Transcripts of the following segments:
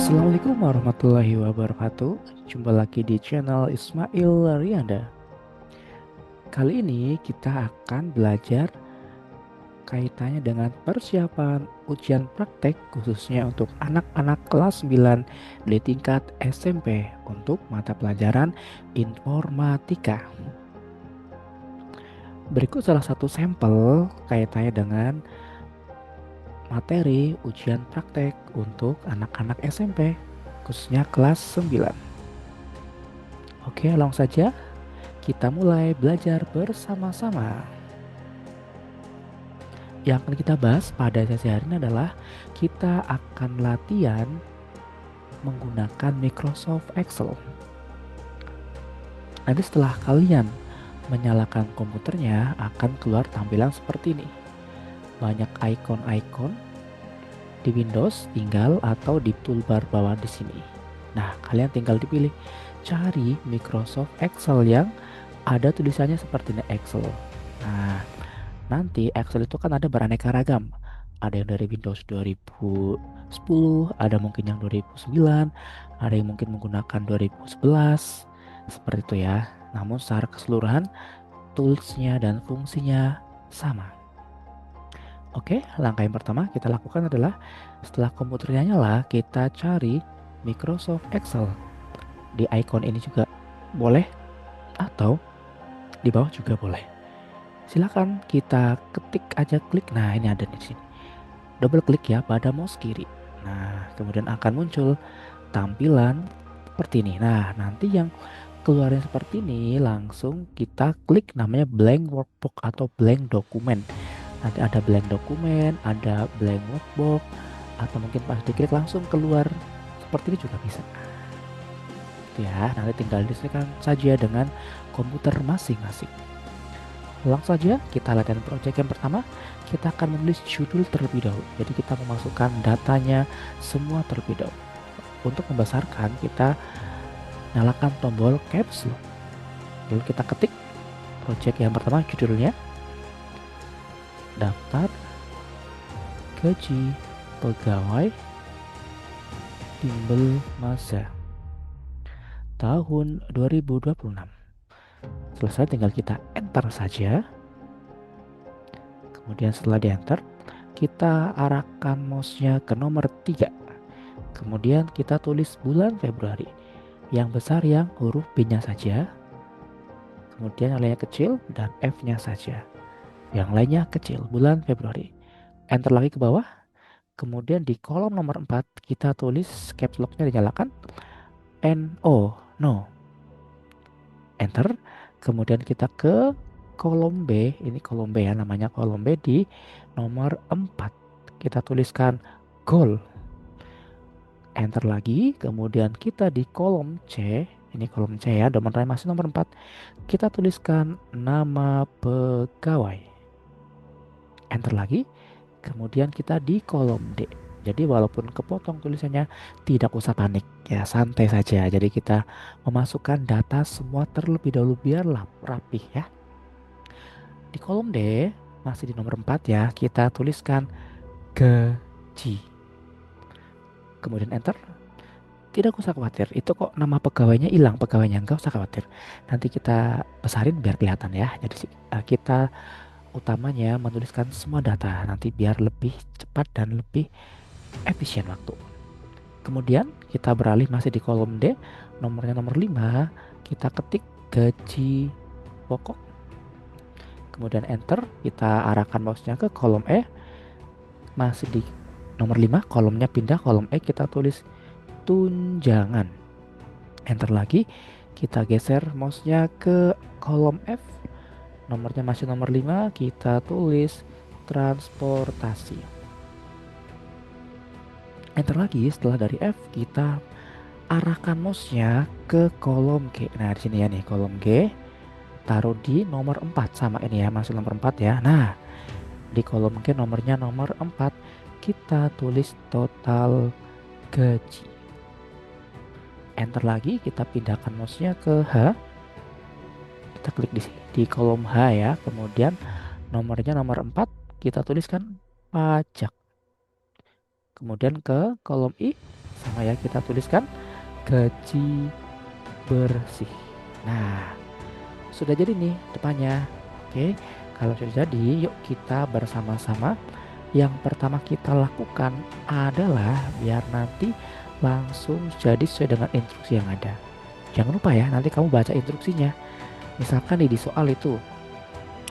Assalamualaikum warahmatullahi wabarakatuh. Jumpa lagi di channel Ismail Rianda. Kali ini kita akan belajar kaitannya dengan persiapan ujian praktek khususnya untuk anak-anak kelas 9 di tingkat SMP untuk mata pelajaran informatika. Berikut salah satu sampel kaitannya dengan materi ujian praktek untuk anak-anak SMP khususnya kelas 9. Oke, langsung saja kita mulai belajar bersama-sama. Yang akan kita bahas pada sesi hari ini adalah kita akan latihan menggunakan Microsoft Excel. Nanti setelah kalian menyalakan komputernya akan keluar tampilan seperti ini. Banyak icon-icon di Windows tinggal atau di toolbar bawah di sini. Nah, kalian tinggal dipilih cari Microsoft Excel yang ada tulisannya seperti ini, Excel. Nah, nanti Excel itu kan ada beraneka ragam. Ada yang dari Windows 2010, ada mungkin yang 2009, ada yang mungkin menggunakan 2011, seperti itu ya. Namun secara keseluruhan toolsnya dan fungsinya sama. Oke, langkah yang pertama kita lakukan adalah setelah komputernya nyala, kita cari Microsoft Excel. Di icon ini juga boleh atau di bawah juga boleh. Silakan kita ketik aja, klik. Nah, ini ada di sini. Double klik ya pada mouse kiri. Nah, kemudian akan muncul tampilan seperti ini. Nah, nanti yang keluarnya seperti ini langsung kita klik namanya blank workbook atau blank dokumen. Nanti ada blank dokumen, ada blank workbook, atau mungkin pas diklik langsung keluar seperti ini juga bisa. Ya, nanti tinggal disesuaikan saja dengan komputer masing-masing. Langsung saja kita latihan project yang pertama. Kita akan menulis judul terlebih dahulu. Jadi kita memasukkan datanya semua terlebih dahulu. Untuk membesarkan kita nyalakan tombol caps lock. Lalu kita ketik project yang pertama, judulnya daftar gaji pegawai timbel masa tahun 2026. Selesai, tinggal kita enter saja. Kemudian setelah di enter, kita arahkan mouse-nya ke nomor 3. Kemudian kita tulis bulan Februari. Yang besar yang huruf B-nya saja. Kemudian yang lainnya kecil dan F-nya saja. Yang lainnya kecil, bulan Februari. Enter lagi ke bawah. Kemudian di kolom nomor 4 kita tulis caps lock-nya dinyalakan. NO, no. Enter. Kemudian kita ke kolom B, ini kolom B ya, namanya kolom B di nomor 4. Kita tuliskan goal. Enter lagi, kemudian kita di kolom C, ini kolom C ya, nomornya masih nomor 4. Kita tuliskan nama pegawai. Enter lagi, kemudian kita di kolom D. Jadi walaupun kepotong tulisannya, tidak usah panik ya, santai saja. Jadi kita memasukkan data semua terlebih dahulu biar rapih ya. Di kolom D masih di nomor 4 ya, kita tuliskan gaji. Kemudian enter. Tidak usah khawatir, itu kok nama pegawainya hilang, pegawainya enggak usah khawatir. Nanti kita besarin biar kelihatan ya. Jadi kita utamanya menuliskan semua data nanti biar lebih cepat dan lebih efisien waktu. Kemudian kita beralih masih di kolom D, nomornya nomor 5, kita ketik gaji pokok. Kemudian enter, kita arahkan mouse-nya ke kolom E. Masih di nomor 5, kolomnya pindah kolom E, kita tulis tunjangan. Enter lagi, kita geser mouse-nya ke kolom F. Nomornya masih nomor 5, kita tulis transportasi. Enter lagi, setelah dari F kita arahkan mouse-nya ke kolom G. Nah, di sini ya nih, kolom G. Taruh di nomor 4 sama ini ya, masih nomor 4 ya. Nah, di kolom G nomornya nomor 4, kita tulis total gaji. Enter lagi, kita pindahkan mouse-nya ke H. Kita klik di kolom H ya. Kemudian nomornya nomor 4, kita tuliskan pajak. Kemudian ke kolom I, Sama ya, kita tuliskan gaji bersih. Nah, sudah jadi nih depannya. Oke, kalau sudah jadi, yuk kita bersama-sama. Yang pertama kita lakukan adalah biar nanti langsung jadi sesuai dengan instruksi yang ada. Jangan lupa ya, nanti kamu baca instruksinya. Misalkan di soal itu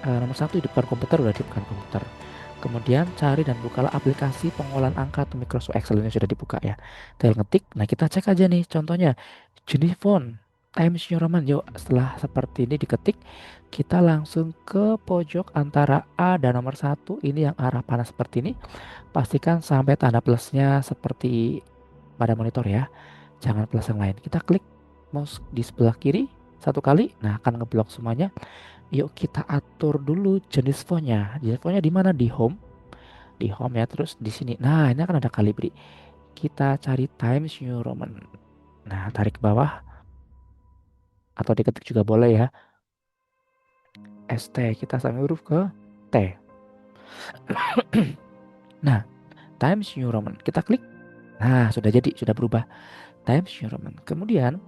nomor 1 di depan komputer, udah di depan komputer. Kemudian cari dan bukalah aplikasi pengolahan angka atau Microsoft Excel yang sudah dibuka ya. Tinggal ngetik. Nah, kita cek aja nih contohnya. Jenis font, Times New Roman. Yuk, setelah seperti ini diketik, kita langsung ke pojok antara A dan nomor 1 ini yang arah panah seperti ini. Pastikan sampai tanda plusnya seperti pada monitor ya. Jangan plus yang lain. Kita klik mouse di sebelah kiri satu kali. Nah, akan ngeblok semuanya. Yuk kita atur dulu jenis fontnya. Jenis fontnya di mana? Di home. Di home ya, terus di sini. Nah, ini akan ada Calibri. Kita cari Times New Roman. Nah, tarik ke bawah atau diketik juga boleh ya. ST, kita sampai huruf ke T. Nah, Times New Roman. Kita klik. Nah, sudah jadi, sudah berubah. Times New Roman. Kemudian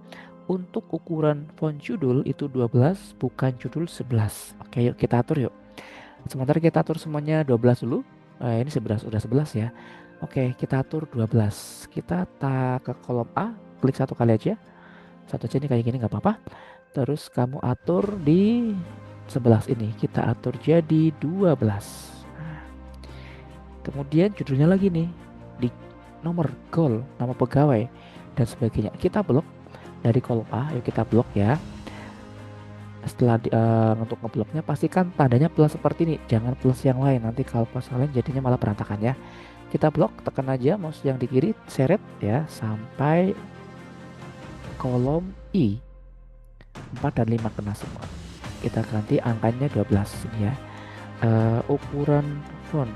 untuk ukuran font judul itu 12, bukan judul 11. Oke, yuk kita atur yuk. Sementara kita atur semuanya 12 dulu. Ini 11, udah 11 ya. Oke, kita atur 12. Kita ke kolom A, klik satu kali aja. Satu aja ini kayak gini nggak apa-apa. Terus kamu atur di 11 ini. Kita atur jadi 12. Kemudian judulnya lagi nih. Di nomor goal, nama pegawai, dan sebagainya. Kita blok dari kolom A, yuk kita blok ya. Setelah untuk ngebloknya pastikan tandanya plus seperti ini, jangan plus yang lain, nanti kalau plus yang lain jadinya malah berantakan ya. Kita blok, tekan aja mouse yang di kiri, seret ya sampai kolom I 4 dan 5 kena semua. Kita ganti angkanya 12 ini ya. Ukuran font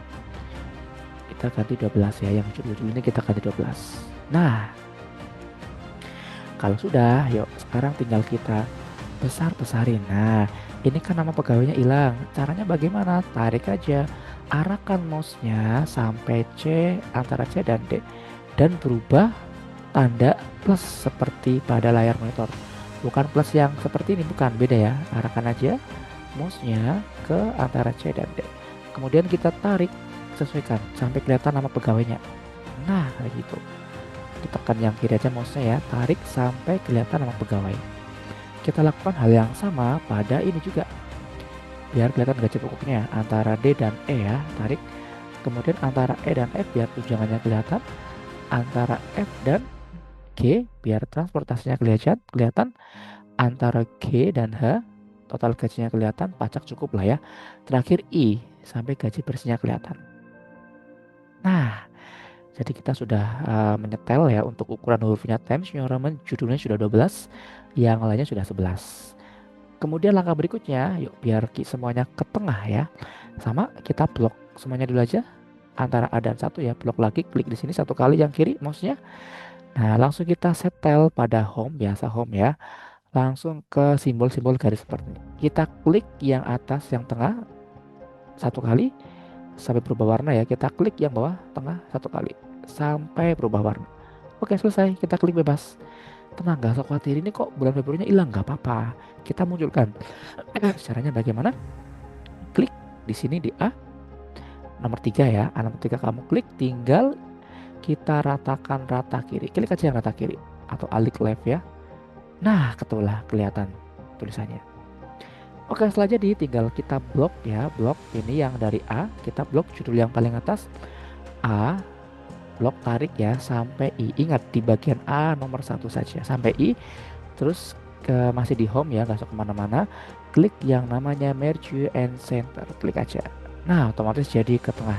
kita ganti 12 ya, yang judul-judul ini kita ganti 12. Nah, kalau sudah, yuk sekarang tinggal kita besar-besarin. Nah, ini kan nama pegawainya hilang. Caranya bagaimana? Tarik aja, arahkan mouse-nya sampai C, antara C dan D, dan berubah tanda plus seperti pada layar monitor. Bukan plus yang seperti ini, bukan, beda ya. Arahkan aja mouse-nya ke antara C dan D. Kemudian kita tarik, sesuaikan sampai kelihatan nama pegawainya. Nah, kayak gitu. Ditekan yang kiri aja mouse-nya ya, tarik sampai kelihatan nama pegawai. Kita lakukan hal yang sama pada ini juga. Biar kelihatan gaji pokoknya antara D dan E ya, tarik. Kemudian antara E dan F biar tunjangannya kelihatan. Antara F dan G biar transportasinya kelihatan. Antara G dan H total gajinya kelihatan, pajak cukup lah ya. Terakhir I sampai gaji bersihnya kelihatan. Nah, jadi kita sudah menyetel ya untuk ukuran hurufnya Times New Roman, judulnya sudah 12, yang lainnya sudah 11. Kemudian langkah berikutnya, yuk biar semuanya ke tengah ya. Sama, kita blok semuanya dulu aja. Antara A dan 1 ya, blok lagi, klik di sini satu kali yang kiri mouse-nya. Nah, langsung kita setel pada home, biasa home ya. Langsung ke simbol-simbol garis seperti ini. Kita klik yang atas, yang tengah satu kali sampai berubah warna ya. Kita klik yang bawah tengah satu kali sampai berubah warna. Oke, selesai. Kita klik bebas. Tenang, gak usah khawatir, ini kok bulan Februarinya hilang, nggak apa-apa. Kita munculkan. Caranya bagaimana? Klik di sini di A nomor 3 ya. A nomor 3 kamu klik, tinggal kita ratakan rata kiri. Klik aja yang rata kiri atau alik left ya. Nah, ketulah kelihatan tulisannya. Oke, setelah jadi tinggal kita blok ya, blok ini yang dari A, kita blok judul yang paling atas A, blok tarik ya sampai I. Ingat di bagian A nomor 1 saja sampai I, terus masih di home ya, nggak usah kemana-mana. Klik yang namanya merge and center, klik aja. Nah, otomatis jadi ke tengah.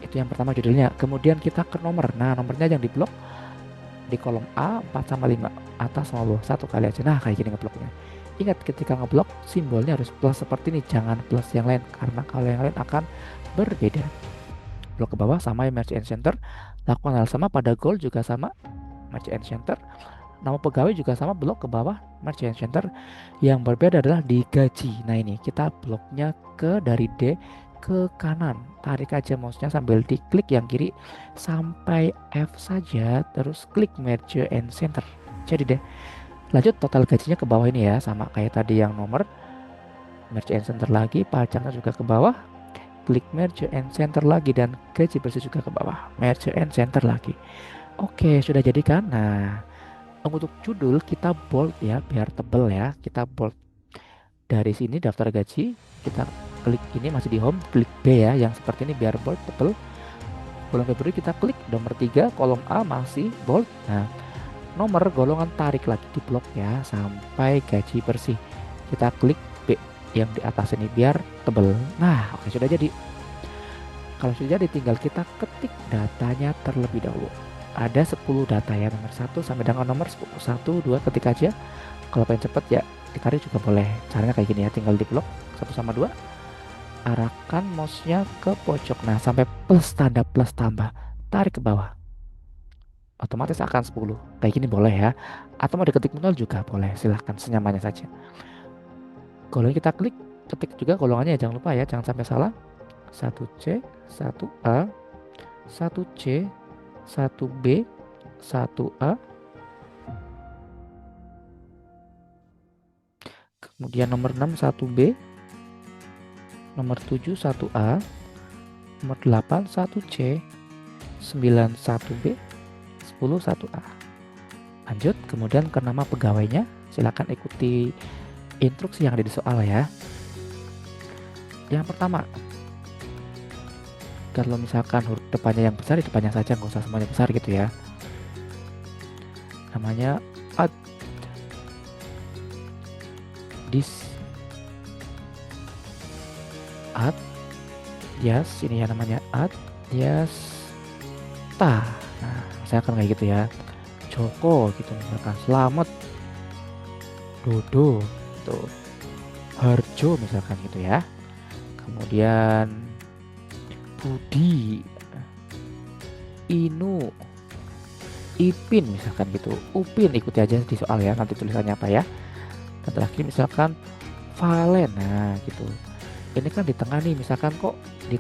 Itu yang pertama judulnya. Kemudian kita ke nomor. Nah, nomornya yang di blok di kolom A 4 sama 5, atas sama bawah satu kali aja. Nah, kayak gini ngebloknya. Ingat ketika ngeblok simbolnya harus plus seperti ini, jangan plus yang lain karena kalau yang lain akan berbeda. Blok ke bawah sama ya, merge and center. Lakukan hal sama pada goal juga sama, merge and center. Nama pegawai juga sama, blok ke bawah, merge and center. Yang berbeda adalah di gaji. Nah, ini kita bloknya ke dari D ke kanan, tarik aja mouse-nya sambil diklik yang kiri sampai F saja, terus klik merge and center. Jadi deh, lanjut total gajinya ke bawah ini ya, sama kayak tadi yang nomor, merge and center lagi, pajaknya juga ke bawah, klik merge and center lagi, dan gaji bersih juga ke bawah, merge and center lagi. Oke, sudah jadi kan? Nah, untuk judul kita bold ya, biar tebel ya, kita bold. Dari sini daftar gaji, kita klik ini masih di home, klik B ya, yang seperti ini biar bold tebel. Bulan Februari kita klik nomor 3, kolom A masih bold. Nah, nomor golongan tarik lagi di blok ya, sampai gaji bersih. Kita klik B yang di atas ini biar tebel. Nah, oke, sudah jadi. Kalau sudah jadi, tinggal kita ketik datanya terlebih dahulu. Ada 10 data ya, nomor 1 sampai dengan nomor 10. 1, 2, ketik aja. Kalau pengen cepet ya ditarik juga boleh. Caranya kayak gini ya, tinggal di blok 1 sama 2. Arahkan mouse-nya ke pojok. Nah, sampai plus, tanda plus tambah. Tarik ke bawah. Otomatis akan 10. Kayak gini boleh ya. Atau mau diketik 0 juga boleh. Silahkan, senyamannya saja. Kalau kita klik, ketik juga golongannya ya, jangan lupa ya, jangan sampai salah. 1C, 1A, 1C, 1B, 1A, kemudian nomor 6 1B, nomor 7 1A, nomor 8 1C, 9 1B, 10 1A. Lanjut, kemudian ke nama pegawainya, silakan ikuti instruksi yang ada di soal ya. Yang pertama, kalau misalkan huruf depannya yang besar, di depannya saja, nggak usah semuanya besar gitu ya. Namanya ad, dis, ad, yes, ini ya namanya ad, yes, ta. Nah, misalkan kayak gitu ya. Joko gitu, misalkan Slamet, Dodo, tuh, Harjo misalkan gitu ya. Kemudian Budi, Inu, Ipin misalkan gitu. Upin, ikuti aja di soal ya, nanti tulisannya apa ya. Dan terakhir misalkan Valen, nah gitu. Ini kan di tengah nih, misalkan kok di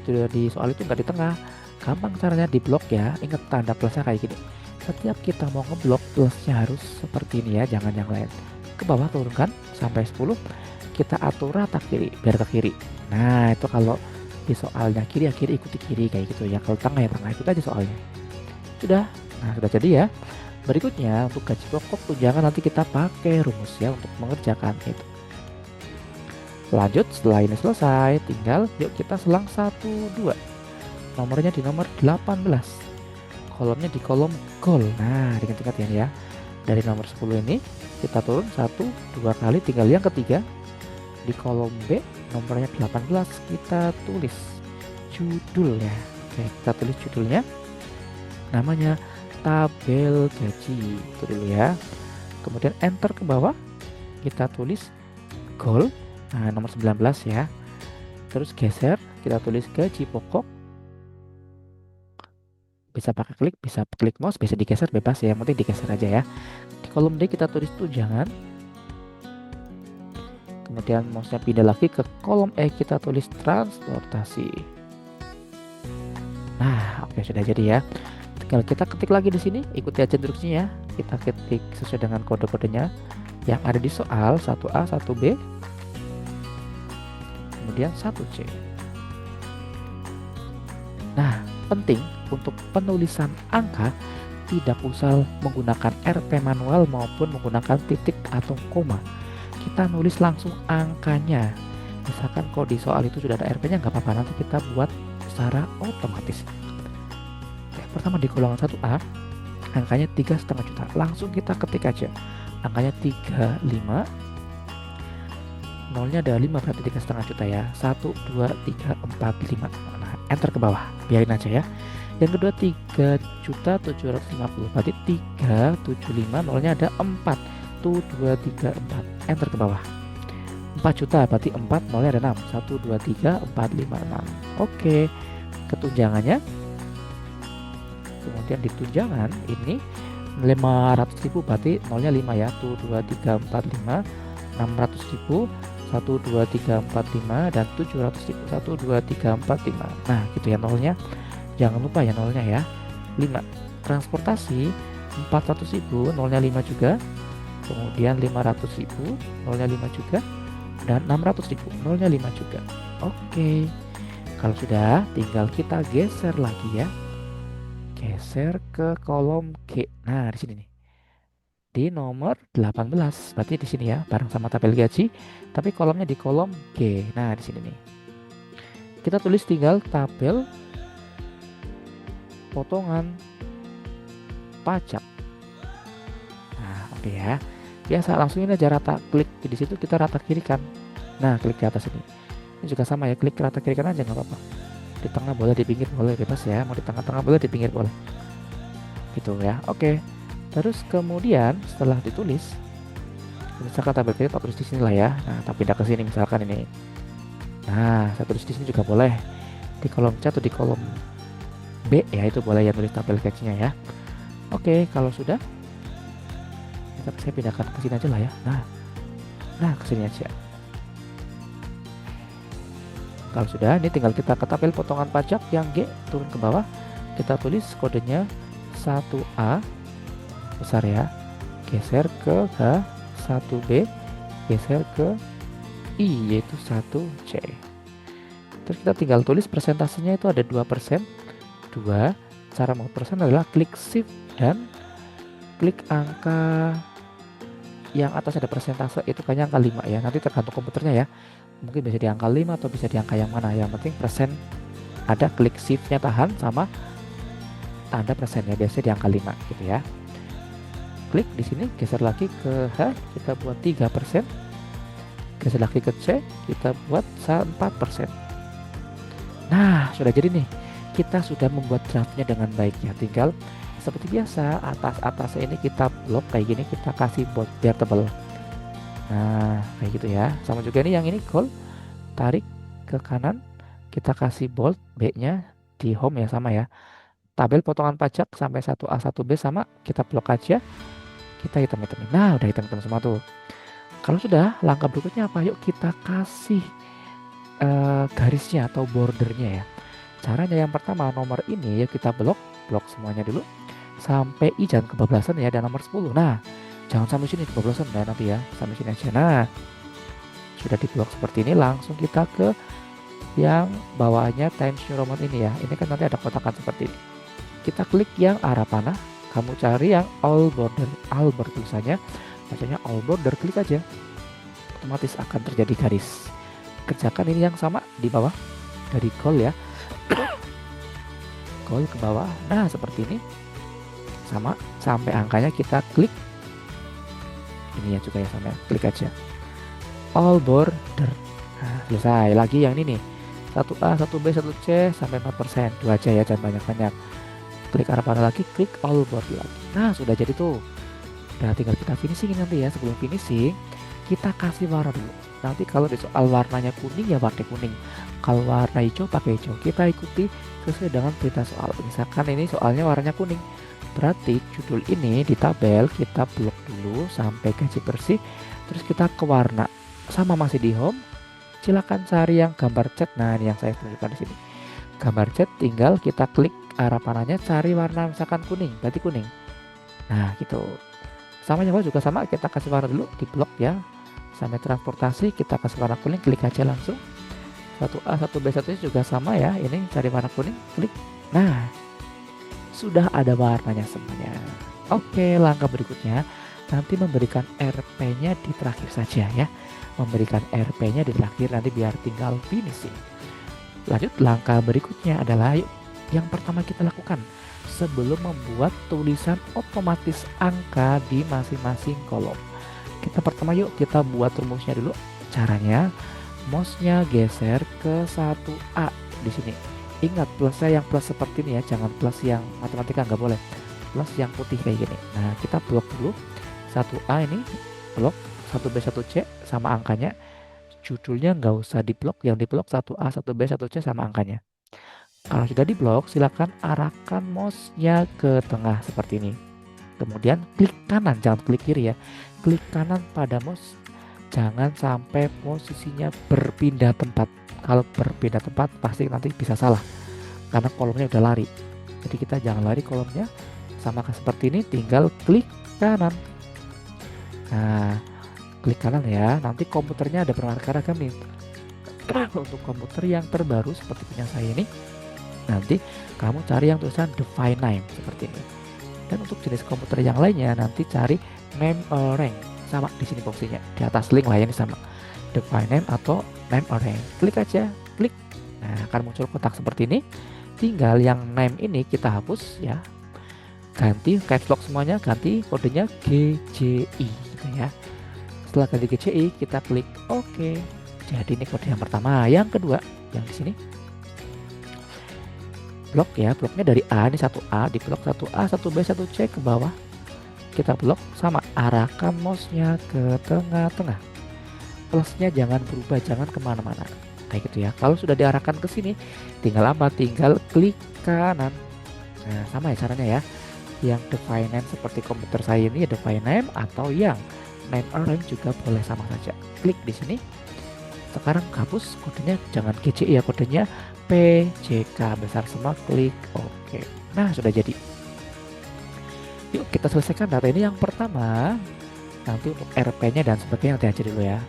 soal itu nggak di tengah. Gampang caranya, di blok ya. Ingat tanda plusnya kayak gini. Setiap kita mau ngeblok, plusnya harus seperti ini ya, jangan yang lain. Ke bawah turunkan sampai 10. Kita atur rata kiri, biar ke kiri. Nah, itu kalau di soalnya kiri ya kiri, ikuti kiri kayak gitu ya. Kalau tengah ya tengah, ikut aja soalnya. Sudah. Nah, sudah jadi ya. Berikutnya untuk gaji pokok tunjangan nanti kita pakai rumus ya untuk mengerjakan itu. Lanjut, setelah ini selesai, tinggal yuk kita selang 1, 2. Nomornya di nomor 18. Kolomnya di kolom goal. Nah, diingat-ingat ya. Dari nomor 10 ini kita turun 1, 2 kali, tinggal yang ketiga. Di kolom B nomornya 18 kita tulis judulnya. Oke, kita tulis judulnya. Namanya tabel gaji. Itu dulu ya. Kemudian enter ke bawah. Kita tulis goal. Nah, nomor 19 ya. Terus geser, kita tulis gaji pokok. Bisa pakai klik, bisa klik mouse, bisa digeser bebas ya. Yang penting digeser aja ya. Di kolom D kita tulis tunjangan. Kemudian mouse-nya pindah lagi ke kolom E, kita tulis transportasi. Nah, oke, sudah jadi ya. Tinggal kita ketik lagi di sini, ikuti aja instruksinya ya. Kita ketik sesuai dengan kode-kodenya yang ada di soal, 1A, 1B, kemudian 1C. Nah, penting untuk penulisan angka tidak usah menggunakan RP manual maupun menggunakan titik atau koma. Kita nulis langsung angkanya. Misalkan kalau di soal itu sudah ada RP-nya, nggak apa-apa, nanti kita buat secara otomatis. Oke, pertama di golongan 1A, angkanya 3,5 juta. Langsung kita ketik aja. Angkanya 35. Nolnya ada 5, berarti 3,5 juta ya. 1, 2, 3, 4, 5. Nah, enter ke bawah. Biarin aja ya. Yang kedua 3.750. Berarti 375, nolnya ada 4. 1, 2, 3, 4. Enter ke bawah. 4 juta, berarti 4, nolnya ada 6. 1, 2, 3, 4, 5, 6. Oke. Ketunjangannya. Kemudian di tunjangan ini 500.000, berarti nolnya 5 ya. 1, 2, 3, 4, 5. 600.000. 1, 2, 3, 4, 5 dan 700.000. 1, 2, 3, 4, 5. Nah gitu ya nolnya, jangan lupa ya nolnya ya 5. Transportasi 400.000, nolnya 5 juga. Kemudian 500.000, nolnya 5 juga. Dan 600.000, nolnya 5 juga. Oke, kalau sudah tinggal kita geser lagi ya, geser ke kolom G. Nah di sini nih, di nomor 18, berarti di sini ya, bareng sama tabel gaji, tapi kolomnya di kolom G. Nah, di sini nih. Kita tulis tinggal tabel potongan pajak. Nah, oke ya. Biasa langsung ini aja rata, klik di situ kita rata kirikan. Nah, klik di atas ini. Ini juga sama ya, klik rata kirikan aja nggak apa-apa. Di tengah boleh, di pinggir boleh, bebas ya. Mau di tengah-tengah boleh, di pinggir boleh. Gitu ya. Oke. Terus kemudian setelah ditulis, misalkan tabel kredit tak tulis di sini lah ya. Nah, tapi pindah ke sini misalkan ini. Nah, saya tulis di sini juga boleh. Di kolom C atau di kolom B ya, itu boleh ya tulis tabel gajinya ya. Oke, kalau sudah, saya pindahkan ke sini aja lah ya. Nah ke sini aja. Kalau sudah, ini tinggal kita ke tabel potongan pajak yang G, turun ke bawah. Kita tulis kodenya 1A besar ya, geser ke H, 1B, geser ke I yaitu 1C. Terus kita tinggal tulis persentasenya itu ada 2%. 2, cara mau persen adalah klik shift dan klik angka yang atas ada persentase, itu kayaknya angka 5 ya. Nanti tergantung komputernya ya. Mungkin bisa di angka 5 atau bisa di angka yang mana. Yang penting persen ada, klik shiftnya tahan sama tanda persennya, biasanya di angka 5 gitu ya. Klik di sini, geser lagi ke H, kita buat 3%. Geser lagi ke C, kita buat 4%. Nah, sudah jadi nih. Kita sudah membuat draftnya dengan baik ya. Tinggal seperti biasa, atas-atasnya ini kita blok kayak gini, kita kasih bold biar tebal. Nah, kayak gitu ya. Sama juga nih yang ini gold, tarik ke kanan, kita kasih bold, B-nya di home ya, sama ya. Tabel potongan pajak sampai 1A 1B sama, kita blok aja. Kita hitam-hitamin. Nah, udah hitam-hitam semua tuh. Kalau sudah, langkah berikutnya apa? Yuk kita kasih garisnya atau bordernya ya. Caranya yang pertama, nomor ini yuk kita blok semuanya dulu sampai I jangan kebablasan ya, dan nomor 10. Nah, jangan sampai sini kebablasan ya nanti ya, sampai sini aja. Nah, sudah diblok seperti ini, langsung kita ke yang bawahnya Times New Roman ini ya. Ini kan nanti ada kotakan seperti ini. Kita klik yang arah panah, kamu cari yang all border, tulisannya bacanya all border, klik aja, otomatis akan terjadi garis. Kerjakan ini yang sama di bawah, dari gold ya, gold ke bawah. Nah seperti ini, sama sampai angkanya kita klik ini ya juga ya, sama klik aja all border. Nah, selesai. Lagi yang ini nih, 1A 1B 1C sampai 4%, 2 aja ya, jangan banyak-banyak. Klik arah panah lagi, klik all border lagi. Nah sudah jadi tuh. Nah tinggal kita finishing nanti ya. Sebelum finishing kita kasih warna dulu. Nanti kalau di soal warnanya kuning ya pakai kuning, kalau warna hijau pakai hijau. Kita ikuti sesuai dengan perintah soal. Misalkan ini soalnya warnanya kuning, berarti judul ini di tabel kita blok dulu sampai gaji bersih. Terus kita ke warna, sama masih di home. Silakan cari yang gambar cat. Nah ini yang saya tunjukkan di sini, gambar cat. Tinggal kita klik arah panahnya, cari warna misalkan kuning, berarti kuning. Nah gitu. Sama yang juga sama, kita kasih warna dulu di blok ya. Sampai transportasi kita kasih warna kuning, klik aja langsung. 1A 1B 1C juga sama ya. Ini cari warna kuning, klik. Nah sudah ada warnanya semuanya. Oke, langkah berikutnya nanti memberikan RP-nya di terakhir saja ya. Memberikan RP-nya di terakhir, nanti biar tinggal finishing. Lanjut, langkah berikutnya adalah yuk, yang pertama kita lakukan sebelum membuat tulisan otomatis angka di masing-masing kolom. Kita pertama yuk kita buat rumusnya dulu. Caranya, mouse-nya geser ke 1A di sini. Ingat plusnya yang plus seperti ini ya, jangan plus yang matematika, nggak boleh. Plus yang putih kayak gini. Nah kita blok dulu 1A ini, blok 1B 1C sama angkanya. Judulnya nggak usah diblok, yang diblok 1A 1B 1C sama angkanya. Kalau sudah diblok, silakan arahkan mouse-nya ke tengah seperti ini. Kemudian klik kanan, jangan klik kiri ya. Klik kanan pada mouse, jangan sampai posisinya berpindah tempat. Kalau berpindah tempat pasti nanti bisa salah karena kolomnya udah lari. Jadi kita jangan lari kolomnya, sama seperti ini, tinggal klik kanan. Nah, klik kanan ya, nanti komputernya ada beraneka-ragam nih. Untuk komputer yang terbaru seperti punya saya ini, nanti kamu cari yang tulisan define name seperti ini. Dan untuk jenis komputer yang lainnya nanti cari name rank, sama di sini fungsinya di atas link lainnya sama define name atau name rank. Klik aja, klik. Nah, akan muncul kotak seperti ini. Tinggal yang name ini kita hapus ya. Ganti caps lock semuanya, ganti kodenya GJI gitu ya. Setelah ganti GJI kita klik OK. Jadi ini kode yang pertama. Yang kedua yang di sini blok ya, bloknya dari A, ini 1A, di blok 1A, 1B, 1C ke bawah. Kita blok sama, arahkan mouse-nya ke tengah-tengah. Plusnya jangan berubah, jangan kemana-mana. Kayak gitu ya. Kalau sudah diarahkan ke sini, tinggal apa? Tinggal klik kanan. Nah, sama ya caranya ya. Yang define name seperti komputer saya ini ya define name, atau yang name arrange juga boleh sama saja. Klik di sini. Sekarang hapus kodenya, jangan GCI ya, kodenya PJK besar semua, klik OK. Nah, sudah jadi. Yuk kita selesaikan data ini yang pertama. Nanti untuk RP-nya dan sebagainya nanti aja dulu ya.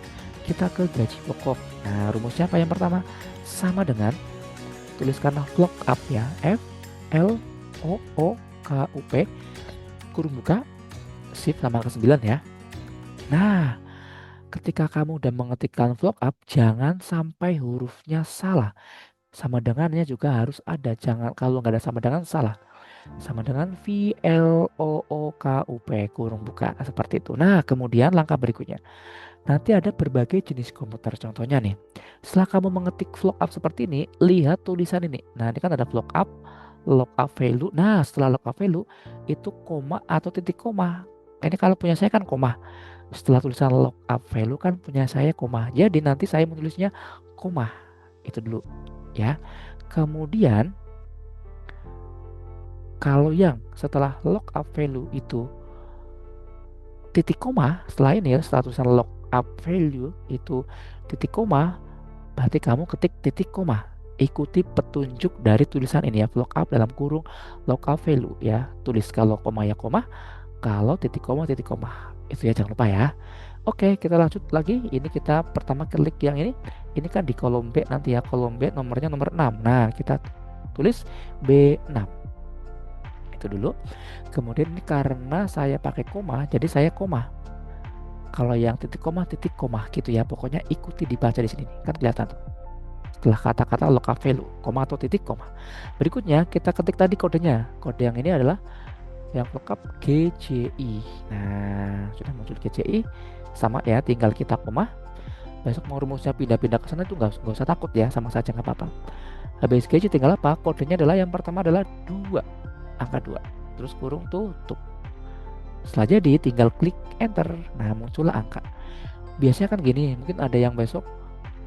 Kita ke gaji pokok. Nah, rumusnya apa yang pertama? Sama dengan, tuliskanlah lookup ya, F L O O K U P kurung buka shift sama ke 9 ya. Nah, ketika kamu udah mengetikkan lookup, jangan sampai hurufnya salah. Sama dengannya juga harus ada. Jangan, kalau nggak ada sama dengan salah. Sama dengan V L O O K U P kurung buka seperti itu. Nah, kemudian langkah berikutnya. Nanti ada berbagai jenis komputer. Contohnya nih, setelah kamu mengetik lookup seperti ini, lihat tulisan ini. Nah, ini kan ada lookup, lookup value. Nah, setelah lookup value itu koma atau titik koma. Ini kalau punya saya kan koma. Setelah tulisan lookup value kan punya saya koma. Jadi nanti saya menulisnya koma. Itu dulu ya. Kemudian kalau yang setelah lookup value itu titik koma, setelah ini ya, setelah tulisan lookup value itu titik koma, berarti kamu ketik titik koma. Ikuti petunjuk dari tulisan ini ya, lookup dalam kurung lookup value ya. Tulis kalau koma ya koma, kalau titik koma titik koma. Itu ya, jangan lupa ya. Oke, kita lanjut lagi. Ini kita pertama klik yang ini. Ini kan di kolom B nanti ya, kolom B nomornya nomor 6. Nah, kita tulis B6. Itu dulu. Kemudian ini karena saya pakai koma, jadi saya koma. Kalau yang titik koma gitu ya. Pokoknya ikuti dibaca di sini. Kan kelihatan tuh. Setelah kata-kata lookup value, koma atau titik koma. Berikutnya kita ketik tadi kodenya. Kode yang ini adalah yang lookup GCI. Nah, sudah muncul GCI. Sama ya, tinggal kita koma. Besok mau rumusnya pindah-pindah ke sana itu nggak usah takut ya, sama saja nggak apa-apa. Habis GCI tinggal apa? Kodenya adalah yang pertama adalah 2, angka 2. Terus kurung tutup. Setelah jadi tinggal klik enter. Nah, muncullah angka. Biasanya kan gini, mungkin ada yang besok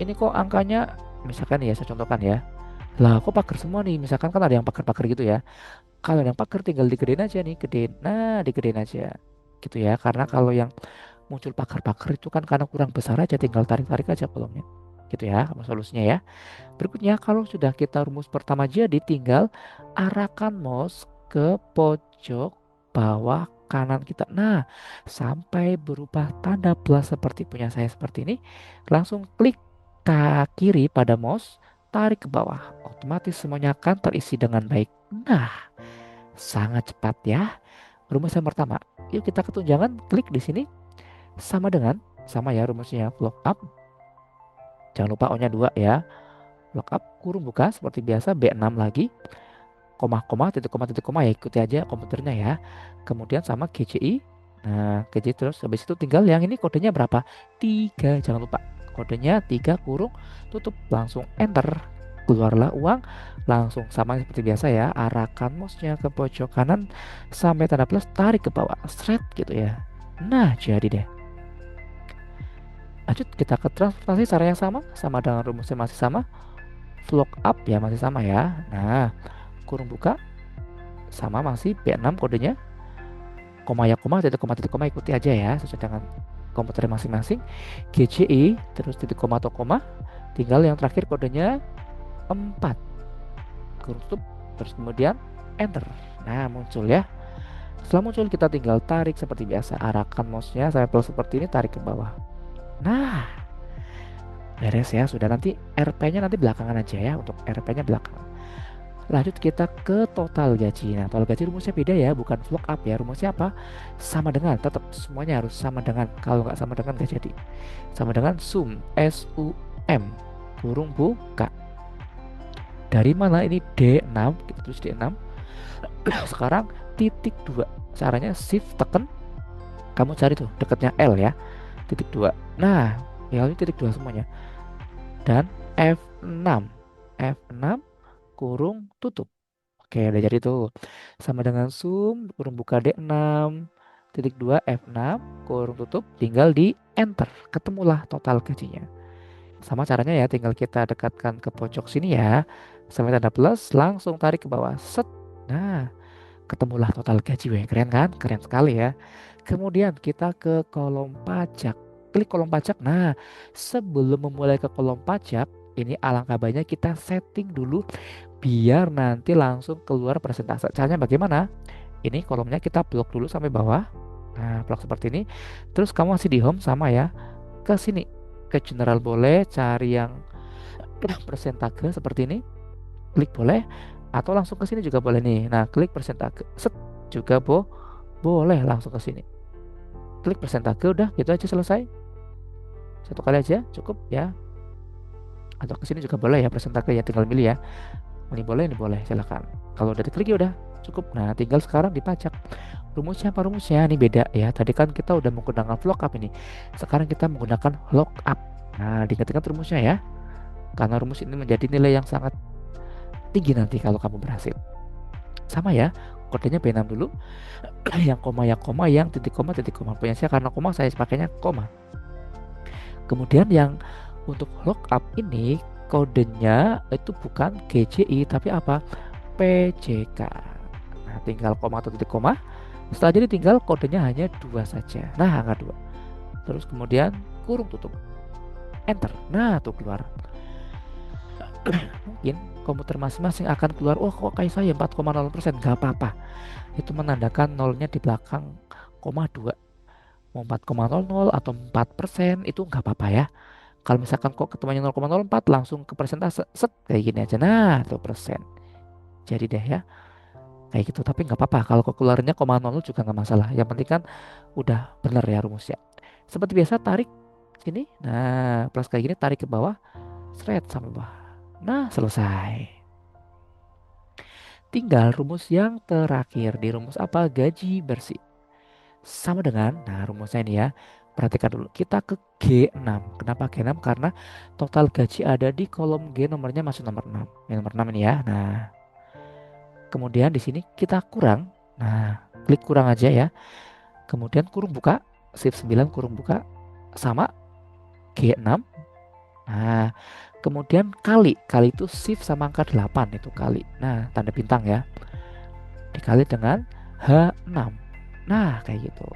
ini kok angkanya, misalkan ya, saya contohkan ya. Lah, kok pagar semua nih? Misalkan kan ada yang pagar-pagar gitu ya. Kalau yang pagar tinggal digedein aja nih, gedein. Nah, digedein aja. Gitu ya. Karena kalau yang muncul pagar-pagar itu kan karena kurang besar aja, tinggal tarik-tarik aja kolomnya. Gitu ya, solusinya ya. Berikutnya, kalau sudah kita rumus pertama jadi, tinggal arahkan mouse ke pojok bawah kanan kita. Nah, sampai berubah tanda plus seperti punya saya seperti ini. Langsung klik ke kiri pada mouse, tarik ke bawah. Otomatis semuanya akan terisi dengan baik. Nah, sangat cepat ya. Rumus yang pertama. Yuk kita ke tunjangan, klik di sini. Sama dengan, sama ya rumusnya, lookup. Jangan lupa O-nya 2 ya. Lookup kurung buka seperti biasa, B6 lagi. Koma, titik koma ya, ikuti aja komputernya ya. Kemudian sama GCI. Nah, GCI terus habis itu tinggal yang ini kodenya berapa? 3, jangan lupa. Kodenya 3 kurung tutup, langsung enter. Keluarlah uang, langsung sama seperti biasa ya. Arahkan mouse-nya ke pojok kanan sampai tanda plus, tarik ke bawah, straight gitu ya. Nah, jadi deh. Lanjut kita ke transportasi, cara yang sama dengan rumusnya masih sama. Lookup ya masih sama ya. Nah, kurung buka sama masih B6 kodenya. Koma ya koma, titik koma ikuti aja ya sesuai dengan komputer masing-masing, GCI, terus titik koma atau koma, tinggal yang terakhir kodenya 4, kurung tutup, terus kemudian enter. Nah, muncul ya. Setelah muncul, kita tinggal tarik seperti biasa, arahkan mouse-nya sampai seperti ini, tarik ke bawah. Nah, beres ya. Sudah, nanti RP-nya nanti belakangan aja ya, untuk RP-nya belakangan. Lanjut kita ke total gaji. Nah, total gaji rumusnya beda ya, bukan vlog up ya. Rumusnya apa? Sama dengan, tetap semuanya harus sama dengan. Kalau nggak sama dengan nggak jadi. Sama dengan sum, SUM, kurung buka. Dari mana ini? D6, kita tulis D6. Sekarang titik 2. Caranya shift tekan, kamu cari tuh dekatnya L ya, titik 2. Nah, ya ini titik 2 semuanya. Dan F6, F6 kurung tutup. Oke, udah jadi tuh. Sama dengan sum kurung buka D6 titik 2 F6 kurung tutup, tinggal di enter, ketemulah total gajinya. Sama caranya ya, tinggal kita dekatkan ke pojok sini ya, sampai tanda plus, langsung tarik ke bawah, set. Nah, ketemulah total gaji. Weh, keren kan? Keren sekali ya. Kemudian kita ke kolom pajak. Klik kolom pajak. Nah, sebelum memulai ke kolom pajak, ini alangkah baiknya kita setting dulu biar nanti langsung keluar persentase. Caranya bagaimana? Ini kolomnya kita blok dulu sampai bawah. Nah, blok seperti ini. Terus kamu masih di home, sama ya. Ke sini, ke general boleh, cari yang persentase seperti ini. Klik boleh, atau langsung ke sini juga boleh nih. Nah, klik persentase, set juga boleh langsung ke sini. Klik persentase, udah gitu aja selesai. Satu kali aja cukup ya. Atau ke sini juga boleh ya, persentase ya, tinggal milih ya. Ini boleh, silakan. Kalau udah diklik ya udah cukup. Nah, tinggal sekarang dipajak. Rumusnya apa rumusnya? Ini beda ya. Tadi kan kita udah menggunakan lookup ini. Sekarang kita menggunakan lookup. Nah, diingat-ingat rumusnya ya. Karena rumus ini menjadi nilai yang sangat tinggi nanti kalau kamu berhasil. Sama ya, kodenya B6 dulu. Yang koma, yang titik koma. Punya saya karena koma, saya pakainya koma. Kemudian yang untuk lookup ini kodenya itu bukan GCI tapi apa? PJK. Nah, tinggal koma atau titik koma. Setelah jadi tinggal kodenya hanya 2 saja. Nah, angka 2. Terus kemudian kurung tutup. Enter. Nah, tuh keluar. Mungkin komputer masing-masing akan keluar, oh kok kayak saya 4,0%. Gak apa-apa. Itu menandakan nolnya di belakang koma 2. Mau 4,00 atau 4% itu nggak apa-apa ya. Kalau misalkan kok ketemunya 0,04 langsung ke persentase, set kayak gini aja. Nah, itu persen. Jadi deh ya. Kayak gitu, tapi nggak apa-apa. Kalau kok keluarnya 0,00 juga nggak masalah. Yang penting kan udah bener ya rumusnya. Seperti biasa tarik sini. Nah, plus kayak gini tarik ke bawah. Seret sampai bawah. Nah, selesai. Tinggal rumus yang terakhir. Di rumus apa? Gaji bersih. Sama dengan, nah rumusnya ini ya. Perhatikan dulu, kita ke G6. Kenapa G6? Karena total gaji ada di kolom G, nomornya masuk nomor 6. Ini nomor 6 ini ya. Nah, kemudian di sini kita kurang. Nah, klik kurang aja ya. Kemudian kurung buka, shift 9 kurung buka sama G6. Nah, kemudian kali itu shift sama angka 8 itu kali. Nah, tanda bintang ya. Dikali dengan H6. Nah, kayak gitu.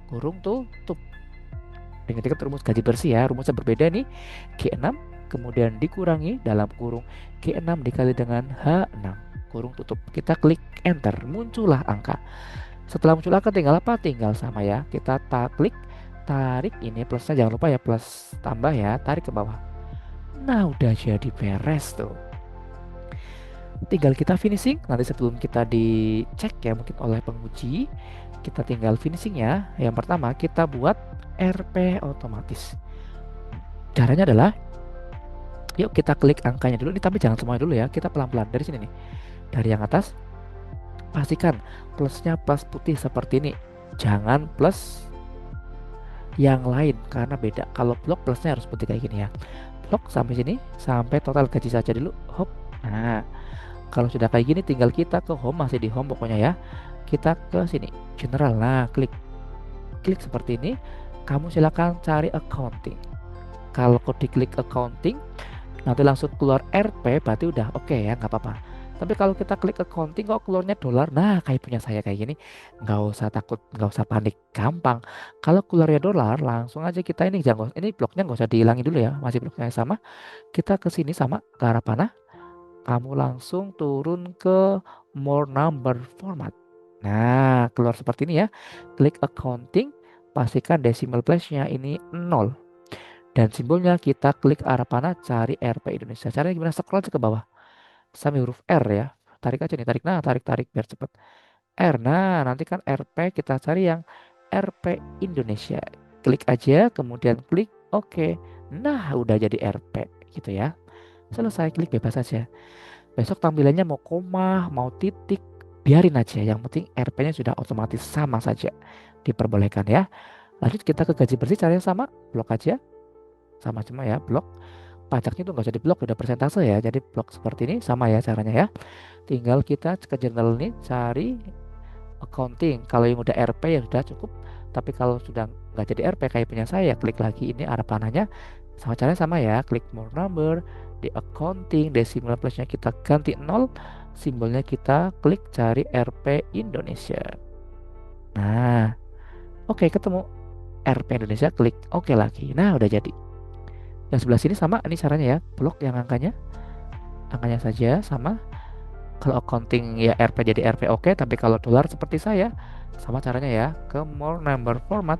Kurung tutup. Ingat-ingat rumus gaji bersih ya. Rumusnya berbeda nih. G6 kemudian dikurangi dalam kurung G6 dikali dengan H6. Kurung tutup. Kita klik enter. Muncullah angka. Setelah muncul angka tinggal apa? Tinggal sama ya. Kita klik tarik ini plusnya, jangan lupa ya, plus tambah ya. Tarik ke bawah. Nah, udah jadi beres tuh. Tinggal kita finishing. Nanti sebelum kita dicek ya mungkin oleh penguji, kita tinggal finishing ya. Yang pertama kita buat RP otomatis. Caranya adalah, yuk kita klik angkanya dulu nih, tapi jangan semuanya dulu ya. Kita pelan-pelan dari sini nih. Dari yang atas, pastikan plusnya plus putih seperti ini. Jangan plus yang lain karena beda. Kalau blok plusnya harus putih kayak gini ya. Blok sampai sini, sampai total gaji saja dulu. Hop. Nah, kalau sudah kayak gini tinggal kita ke home, masih di home pokoknya ya. Kita ke sini, general. Nah, klik seperti ini. Kamu silakan cari accounting. Kalau kau diklik accounting, nanti langsung keluar RP, berarti udah oke ya, nggak apa-apa. Tapi kalau kita klik accounting kok keluarnya dolar, nah kayak punya saya kayak gini, nggak usah takut, nggak usah panik, gampang. Kalau keluarnya dolar, langsung aja kita ini jangan, ini bloknya nggak usah dihilangin dulu ya, masih bloknya yang sama. Kita ke sini sama ke arah panah, kamu langsung turun ke more number format. Nah, keluar seperti ini ya. Klik accounting, pastikan decimal place-nya ini 0. Dan simbolnya kita klik arah panah, cari RP Indonesia. Caranya gimana? Scroll aja ke bawah sampai huruf R ya. Tarik aja nih, tarik. Nah, tarik biar cepet. R. Nah, nanti kan RP kita cari yang RP Indonesia. Klik aja, kemudian klik OK. Nah, udah jadi RP gitu ya. Selesai, klik bebas aja. Besok tampilannya mau koma, mau titik, biarin aja. Yang penting RP-nya sudah otomatis sama saja. Diperbolehkan ya. Lanjut kita ke gaji bersih, caranya sama, blok aja. Sama cuma ya, blok. Pajaknya tuh nggak usah di blok, udah persentase ya. Jadi blok seperti ini sama ya caranya ya. Tinggal kita ke jurnal ini cari accounting. Kalau yang udah RP ya sudah cukup. Tapi kalau sudah nggak jadi RP kayak punya saya, klik lagi ini arah panahnya. Sama caranya sama ya, klik more number di accounting, decimal place-nya kita ganti 0, simbolnya kita klik cari RP Indonesia. Nah, oke ketemu RP Indonesia, klik oke lagi. Nah, udah jadi. Yang sebelah sini sama, ini caranya ya, blok yang angkanya saja sama. Kalau accounting ya RP jadi RP oke, tapi kalau dolar seperti saya, sama caranya ya, ke more number format,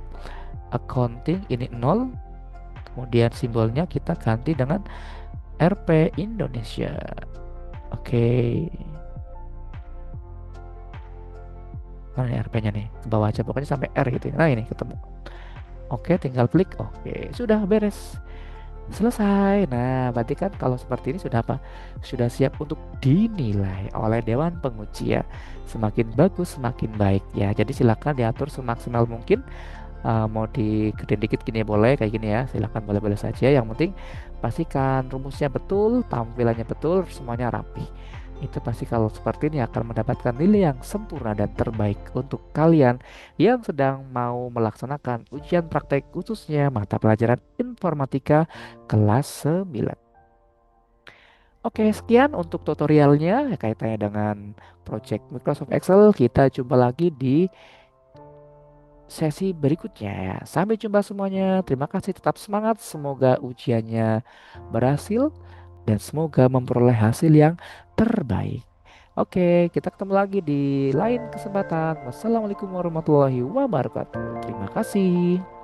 accounting ini 0, kemudian simbolnya kita ganti dengan RP Indonesia. Oke. Mana nih RP-nya nih? Ke bawah aja, pokoknya sampai R gitu ya. Nah ini ketemu. Oke, tinggal klik. Oke, sudah beres. Selesai. Nah, berarti kan kalau seperti ini sudah apa? Sudah siap untuk dinilai oleh Dewan Penguji ya. Semakin bagus, semakin baik ya. Jadi silakan diatur semaksimal mungkin. Mau digedein dikit gini ya boleh, kayak gini ya. Silakan boleh-boleh saja. Yang penting pastikan rumusnya betul, tampilannya betul, semuanya rapi. Itu pasti kalau seperti ini akan mendapatkan nilai yang sempurna dan terbaik untuk kalian yang sedang mau melaksanakan ujian praktek khususnya mata pelajaran informatika kelas 9. Oke, sekian untuk tutorialnya kaitannya dengan project Microsoft Excel. Kita jumpa lagi di sesi berikutnya ya. Sampai jumpa semuanya. Terima kasih, tetap semangat. Semoga ujiannya berhasil dan semoga memperoleh hasil yang terbaik. Oke, kita ketemu lagi di lain kesempatan. Wassalamualaikum warahmatullahi wabarakatuh. Terima kasih.